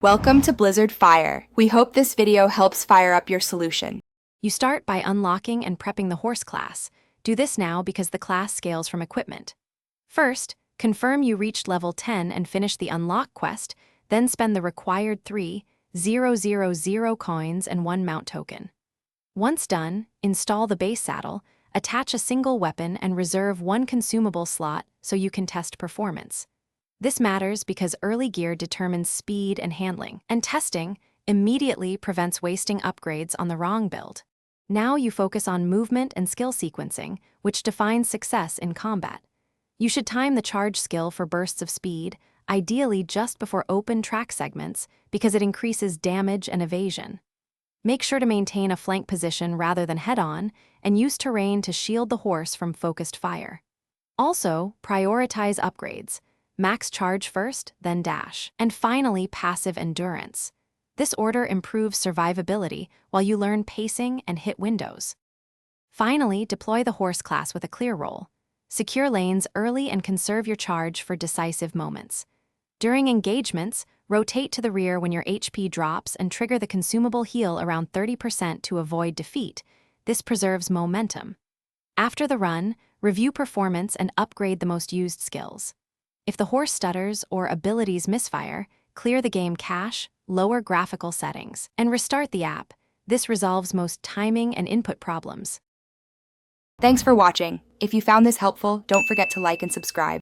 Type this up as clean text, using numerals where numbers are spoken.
Welcome to Blizzard Fire. We hope this video helps fire up your solution. You start by unlocking and prepping the horse class. Do this now because the class scales from equipment. First, confirm you reached level 10 and finish the unlock quest, then spend the required 3,000 coins and 1 mount token. Once done, install the base saddle, attach a single weapon and reserve 1 consumable slot so you can test performance. This matters because early gear determines speed and handling, and testing immediately prevents wasting upgrades on the wrong build. Now you focus on movement and skill sequencing, which defines success in combat. You should time the charge skill for bursts of speed, ideally just before open track segments, because it increases damage and evasion. Make sure to maintain a flank position rather than head-on, and use terrain to shield the horse from focused fire. Also, prioritize upgrades. Max charge first, then dash, and finally passive endurance. This order improves survivability while you learn pacing and hit windows. Finally, deploy the horse class with a clear roll. Secure lanes early and conserve your charge for decisive moments. During engagements, rotate to the rear when your HP drops and trigger the consumable heal around 30% to avoid defeat. This preserves momentum. After the run, review performance and upgrade the most used skills. If the horse stutters or abilities misfire, clear the game cache, lower graphical settings, and restart the app. This resolves most timing and input problems. Thanks for watching. If you found this helpful, don't forget to like and subscribe.